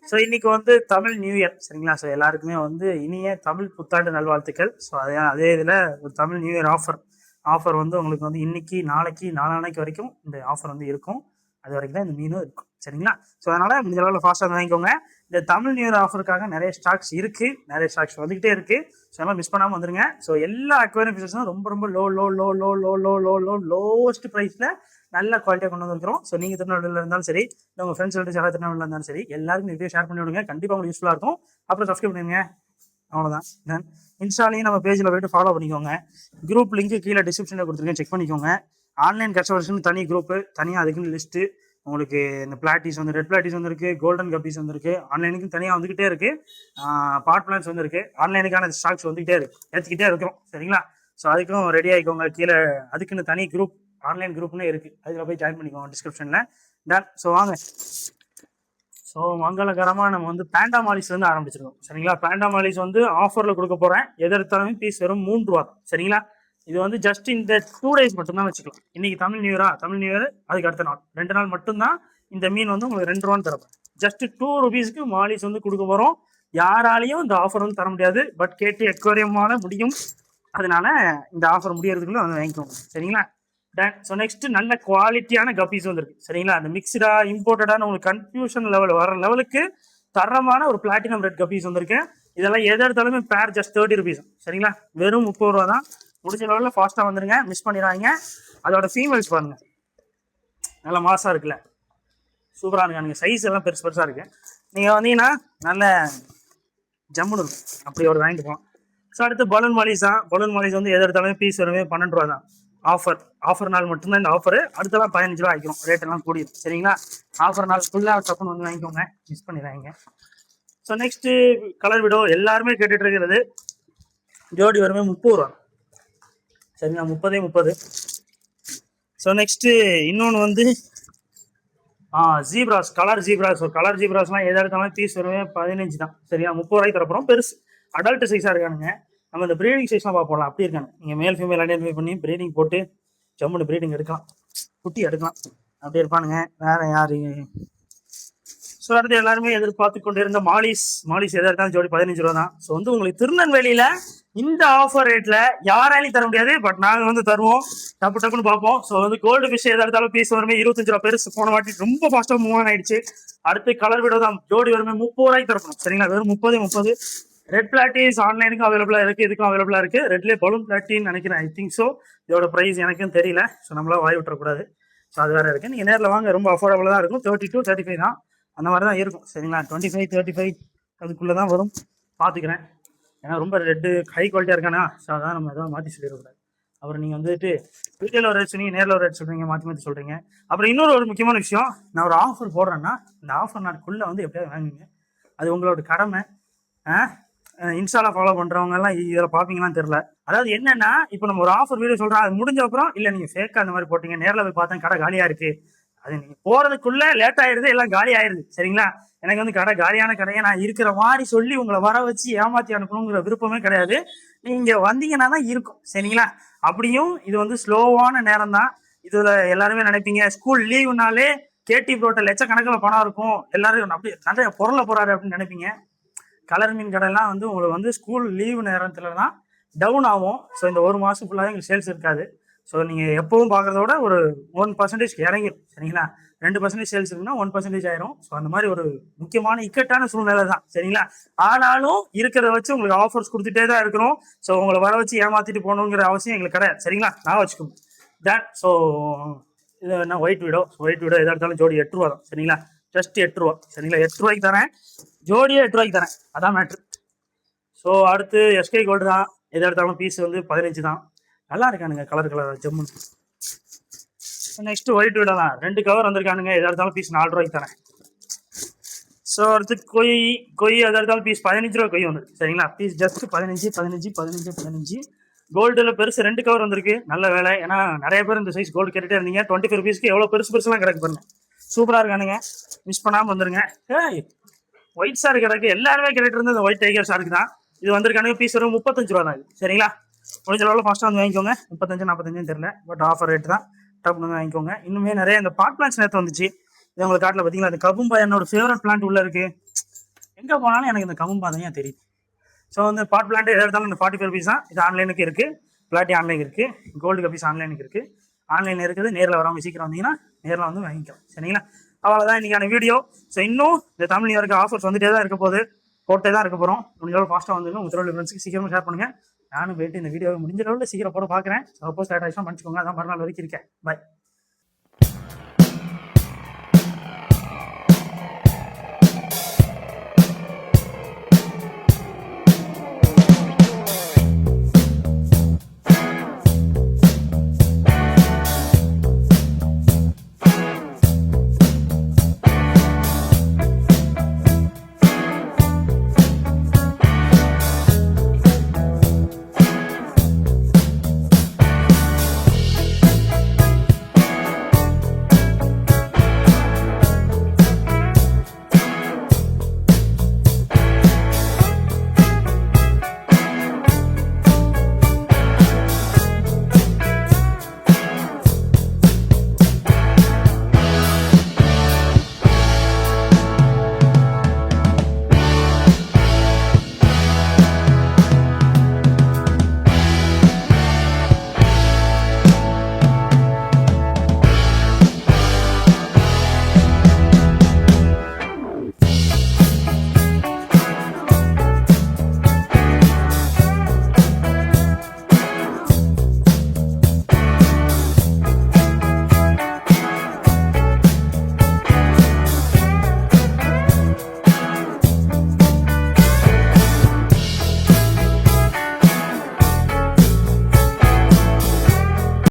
So இன்னைக்கு வந்து Tamil new year சரிங்களா. ஸோ எல்லாருக்குமே வந்து இனிய தமிழ் புத்தாண்டு நல்வாழ்த்துக்கள். ஸோ அதே இதில் ஒரு தமிழ் நியூ இயர் ஆஃபர் வந்து உங்களுக்கு வந்து இன்னைக்கு நாளைக்கு நாளானைக்கு வரைக்கும் இந்த ஆஃபர் வந்து இருக்கும். அது வரைக்கும் தான் இந்த மீனும் இருக்கும் சரிங்களா. ஸோ அதனால முடிஞ்ச அளவில் ஃபாஸ்ட்டாக வாங்கிக்கோங்க. இந்த தமிழ் நியூ இயர் ஆஃபருக்காக நிறைய ஸ்டாக்ஸ் இருக்கு, நிறைய ஸ்டாக்ஸ் வந்துகிட்டே இருக்கு. ஸோ அதெல்லாம் மிஸ் பண்ணாமல் வந்துருங்க. ஸோ எல்லா அக்வேரியம் ஃபிஷஸும் ரொம்ப ரொம்ப லோவஸ்ட் ப்ரைஸில் நல்ல குவாலிட்டியாக கொண்டு வந்துருக்கிறோம். ஸோ நீங்கள் திருநெல்வேலியில் இருந்தாலும் சரி, இல்லை உங்கள் ஃப்ரெண்ட்ஸ் சொல்லிட்டு யாராவது திருநெல்வேலியில் இருந்தாலும் சரி, எல்லாருக்கும் வீடியோ ஷேர் பண்ணி விடுங்க. கண்டிப்பாக உங்களுக்கு யூஸ்ஃபுல்லாக இருக்கும். அப்புறம் சப்ஸ்கிரைப் பண்ணுங்க. அவ்வளோதான். தென் இன்ஸ்டாலையும் நம்ம பேஜில் போய்ட்டு ஃபாலோ பண்ணிக்கோங்க. குரூப் லிங்க் கீழே டிஸ்கிரிப்ஷனில் கொடுத்துருக்கேன், செக் பண்ணிக்கோங்க. ஆன்லைன் கஸ்டமர்ஸ்னு தனி குரூப்பு, தனியாக அதுக்குன்னு லிஸ்ட்டு. உங்களுக்கு இந்த பிளாட்டிஸ் வந்து ரெட் பிளாட்டிஸ் வந்துருக்கு, கோல்டன் கப்பீஸ் வந்துருக்கு. ஆன்லைனுக்கு தனியாக வந்துக்கிட்டே இருக்குது. பாட் பிளான்ஸ் வந்துருக்கு. ஆன்லைனுக்கான ஸ்டாக்ஸ் வந்துக்கிட்டே இருக்குது, ஏற்றிக்கிட்டே இருக்கிறோம் சரிங்களா. ஸோ அதுக்கும் ரெடி ஆகிக்கோங்க. கீழே அதுக்குன்னு தனி குரூப், ஆன்லைன் குரூப்னு இருக்குது, அதில் போய் ஜாயின் பண்ணிக்கோங்க டிஸ்கிரிப்ஷனில். டன். ஸோ வாங்க. ஸோ மங்களகரமாக நம்ம வந்து பேண்டா மாலிஸ் வந்து ஆரம்பிச்சிருக்கோம் சரிங்களா. பேண்டா மாலிஸ் வந்து ஆஃபரில் கொடுக்க போகிறேன். எதிர்த்தாலுமே பீஸ் வெறும் 3 ரூபா சரிங்களா. இது வந்து ஜஸ்ட் இந்த 2 days மட்டும்தான் வச்சுக்கலாம். இன்னைக்கு தமிழ் நியூ இயர் அதுக்கு அடுத்த நாள் 2 நாள் மட்டும்தான் இந்த மீன் வந்து உங்களுக்கு 2 ரூபான்னு தரப்போம். ஜஸ்ட் 2 rupeesக்கு மாலிஸ் வந்து கொடுக்க போகிறோம். யாராலையும் இந்த ஆஃபர் வந்து தர முடியாது, பட் கேட்டு எக்வேரியமான முடியும். அதனால இந்த ஆஃபர் முடியறதுக்குள்ள வந்து வாங்கிக்கோங்க சரிங்களா. ஸோ நெக்ஸ்ட் நல்ல குவாலிட்டியான கப்பீஸ் வந்துருக்கு சரிங்களா. அந்த மிக்சடா இம்போர்ட்டடான உங்களுக்கு கன்ஃபியூஷன் லெவல் வர லெவலுக்கு தரமான ஒரு பிளாட்டினம் ரெட் கப்பீஸ் வந்திருக்கு. இதெல்லாம் எது எடுத்தாலுமே பேர் ஜஸ்ட் 30 rupees சரிங்களா. வெறும் 30 ரூபா தான். முடிஞ்ச லெவலில் ஃபாஸ்ட்டாக வந்துருங்க, மிஸ் பண்ணிடுறாங்க. அதோட ஃபீமேல்ஸ் பாருங்க, நல்லா மாசாக இருக்குல்ல, சூப்பராக இருக்கானுங்க. சைஸ் எல்லாம் பெருசு பெருசாக இருக்கு. நீங்கள் வந்தீங்கன்னா நல்ல ஜம்முன்னு இருக்கும். அப்படி ஒரு வாங்கிட்டு போகலாம். ஸோ அடுத்து பலூன் மாலிஸ் தான். பலூன் மாலிஸ் வந்து எது எடுத்தாலுமே பீஸ் வருமே 12 ரூபா தான். ஆஃபர் நாள் மட்டும்தான் இந்த ஆஃபர். அடுத்தலாம் 15 ரூபா ஆகிக்கும், ரேட் எல்லாம் கூடியும் சரிங்களா. ஆஃபர் நாள் ஃபுல்லாக டப்புன்னு வந்து வாங்கிக்கோங்க, மிஸ் பண்ணிடுறாங்க. ஸோ நெக்ஸ்ட்டு கலர் விடோ எல்லாருமே கேட்டுட்டு இருக்கிறது. ஜோடி வருமே 30 ரூபா சரிங்களா, 30. ஸோ நெக்ஸ்ட்டு இன்னொன்று வந்து ஜீப்ராஸ், கலர் ஜீப்ராஸ். ஒரு கலர் ஜீப்ராஸ்லாம் எதாக எடுத்தாலும் பீஸ் வருமே 15 தான் சரியா. 30 ரூபாய்க்கு தரப்போகிறோம். பெருசு அடல்ட் சைஸாக இருக்கானுங்க. நம்ம இந்த ப்ரீடிங் சைஸ்லாம் பார்ப்போம்ல, அப்படி இருக்காங்க. நீங்கள் மேல் ஃபீமேல் ஐடென்டிஃபை பண்ணி ப்ரீடிங் போட்டு ஜம்முன்னு ப்ரீடிங் எடுக்கலாம், குட்டி எடுக்கலாம். அப்படி இருப்பானுங்க. வேறு யார்? ஸோ அடுத்து எல்லாருமே எதிர்பார்த்து கொண்டு இருந்த மாலிஸ் எதாக இருந்தாலும் ஜோடி 15 ரூபா தான். ஸோ வந்து உங்களுக்கு திருநெல்வேலியில் இந்த ஆஃபர் ரேட்டில் யாராலையும் தர முடியாது, பட் நாங்கள் வந்து தருவோம். டப்புன்னு பார்ப்போம். ஸோ வந்து கோல்டு ஃபிஷ் எதாக இருந்தாலும் பீஸ் வருமே 25 ரூபா. பெருசு போன வாட்டி ரொம்ப ஃபாஸ்ட்டாக மூவ் ஆயிடுச்சு. அடுத்து கலர் விடோ தான். ஜோடி வருமே 30 ரூபாய்க்கு தரப்போம் சரிங்களா. வெறும் 30. ரெட் பிளாட்டிஸ் ஆன்லைனுக்கும் அவைலபிளாக இருக்குது, இதுக்கும் அவைலபிளாக இருக்குது. ரெட்லேயே பலூன் பிளாட்டின்னு நினைக்கிறேன், ஐ திங்க் ஸோ. இதோட ப்ரைஸ் எனக்கும் தெரியல. ஸோ நம்மளா வாய் விட்டுறக்கூடாது. ஸோ அது வேறு இருக்குது. நீங்கள் நேரில் வாங்க, ரொம்ப அஃபோர்டபுளாக தான் இருக்கும். 30 to 35 தான், அந்த மாதிரி தான் இருக்கும் சரிங்களா. 25, 35 அதுக்குள்ளே தான் வரும். பார்த்துக்கிறேன், ஏன்னா ரொம்ப ரெட்டு ஹை குவாலிட்டியாக இருக்கானா. ஸோ அதான் நம்ம எதாவது மாற்றி சொல்லிடக்கூடாது. அப்புறம் நீங்கள் வந்துட்டு வீட்டில் ஒரு ரேட் சொன்னீங்க, நேரில் ஒரு ரேட் சொல்கிறீங்க, மாற்றி சொல்கிறீங்க. அப்புறம் இன்னொரு ஒரு முக்கியமான விஷயம், நான் ஒரு ஆஃபர் போடுறேன்னா இந்த ஆஃபர் நாட்குள்ளே வந்து எப்படியாவது வாங்குங்க. அது உங்களோட கடமை. இன்ஸ்டாவில் ஃபாலோ பண்ணுறவங்கலாம் இதில் பார்ப்பீங்களான்னு தெரில. அதாவது என்னென்னா, இப்போ நம்ம ஒரு ஆஃபர் வீடியோ சொல்கிறோம், அது முடிஞ்ச அப்புறம் இல்லை நீங்கள் ஃபேக்காக அந்த மாதிரி போட்டிங்க, நேரில் போய் பார்த்தேன் கடை காலியாக இருக்குது, அது நீங்கள் போகிறதுக்குள்ளே லேட் ஆகிடுது, எல்லாம் காலி ஆயிடுது சரிங்களா. எனக்கு வந்து கடை காலியான கடையை நான் இருக்கிற மாதிரி சொல்லி உங்களை வர வச்சு ஏமாற்றி அனுப்பணுங்கிற விருப்பமே கிடையாது. நீங்கள் வந்தீங்கன்னா தான் இருக்கும் சரிங்களா. அப்படியும் இது வந்து ஸ்லோவான நேரம் தான். இதில் எல்லாருமே நினைப்பீங்க ஸ்கூல் லீவுனாலே கேடி ப்ரோட்ட லட்சக்கணக்கில் பணம் இருக்கும், எல்லாரும் அப்படி நிறைய பொருளை போகிறாரு அப்படின்னு நினைப்பீங்க. கலர் மீன் கடைலாம் வந்து உங்களுக்கு வந்து ஸ்கூல் லீவு நேரத்தில் தான் டவுன் ஆகும். ஸோ இந்த ஒரு மாதம் ஃபுல்லாக எங்களுக்கு சேல்ஸ் இருக்காது. ஸோ நீங்கள் எப்பவும் பார்க்குறத விட ஒரு 1% இறங்கிடும் சரிங்களா. 2% சேல்ஸ் இருக்குன்னா 1% ஆயிரும். ஸோ அந்த மாதிரி ஒரு முக்கியமான இக்கட்டான சூழ்நிலை தான் சரிங்களா. ஆனாலும் இருக்கிறத வச்சு உங்களுக்கு ஆஃபர்ஸ் கொடுத்துட்டே தான் இருக்கிறோம். ஸோ உங்களை வர வச்சு ஏமாற்றிட்டு போகணுங்கிற அவசியம் எங்களுக்கு கிடையாது சரிங்களா. நான் வச்சுக்கோங்க தான். ஸோ இது என்ன ஒயிட் வீடோ எதாக இருந்தாலும் ஜோடி 8 ரூபா தான் சரிங்களா. ஜஸ்ட் 8 ரூபா சரிங்களா. 8 ரூபாய்க்கு தரேன், ஜோடியே 8 ரூபாய்க்கு தரேன், அதான் மேட்ரு. ஸோ அடுத்து எஸ்கே கோல்டு தான். எதாக எடுத்தாலும் பீஸ் வந்து 15 தான். நல்லா இருக்கானுங்க, கலர் ஜம்முன்னு. நெக்ஸ்ட் ஒயிட் வீடோ தான். 2 கவர் வந்திருக்கானுங்க. எதாக இருந்தாலும் பீஸ் 4 ரூபாய்க்கு தரேன். ஸோ அடுத்து கொய் எதாக இருந்தாலும் பீஸ் 15 ரூபா கொய் வந்துருக்கு சரிங்களா. Piece just 15. கோல்டில் பெருசு 2 கவர் வந்திருக்கு. நல்ல வேலை, ஏன்னா நிறைய பேர் இந்த சைஸ் கோல்டு கேட்டுகிட்டே இருந்தீங்க. 25 rupeesக்கு எவ்வளோ பெருசுலாம் கிடக்கு பாருங்க, சூப்பராக இருக்கானுங்க. மிஸ் பண்ணாமல் வந்துருங்க. ஒயிட் ஷார்க் கிடக்கு, எல்லாருமே கேட்டுட்டு இருந்தது இந்த ஒயிட் டைகர் ஷார்க் தான். இது வந்திருக்கானுங்க. பீஸ் வரும் 35 ரூபா தான் இது சரிங்களா. முடிஞ்ச அளவில் ஃபாஸ்ட்டாக வந்து வாங்கிக்கோங்க. 35, 45 தெரியல, பட் ஆஃபர் ரேட் தான். டப்புனு வந்து வாங்கிக்கோங்க. இன்னுமே நிறைய இந்த பாட் பிளான்ஸ் நேற்று வந்துச்சு. இது உங்களுக்கு காட்டில் பார்த்தீங்களா. அந்த கபும்பா என்னோட ஃபேவரட் பிளான்ட் உள்ளே இருக்குது. எங்கே போனாலும் எனக்கு இந்த கம்பம் பார்த்தீங்கன்னா தெரியுது. ஸோ வந்து பாட் பிளான்ட் எதாக இருந்தாலும் இந்த 45 ருபீஸ் தான். இது ஆன்லைனுக்கு இருக்குது, பிளாட்டி ஆன்லைன் இருக்குது, கோல்டு கப்பீஸ் ஆன்லைனுக்கு இருக்குது. ஆன்லைனில் இருக்குது, நேரில் வரவங்க சீக்கிரம் வந்தீங்கன்னா நேரில் வந்து வாங்கிக்கலாம். சரிங்களா? அவ்வளோதான் இன்றைக்கான வீடியோ. ஸோ இன்னும் இந்த தமிழ் நியூ இயருக்கு ஆஃபர்ஸ் வந்துட்டே தான் இருக்க போகுது, போட்டே தான் இருக்க போகிறோம். முடிஞ்சளவு ஃபாஸ்ட்டாக வந்துங்க. உங்கள் திருவள்ளூர் ஃப்ரெண்ட்ஸுக்கு சீக்கிரமாக ஷேர் பண்ணுங்கள். நானும் போயிட்டு இந்த வீடியோவை முடிஞ்ச அளவில் சீக்கிரம் போட பார்க்குறேன். சப்போஸ் லேட் ஆகிடுச்சுன்னா பண்ணிச்சுக்கோங்க. அதான் மறுநாள் வரைக்கும் இருக்கேன். பாய்.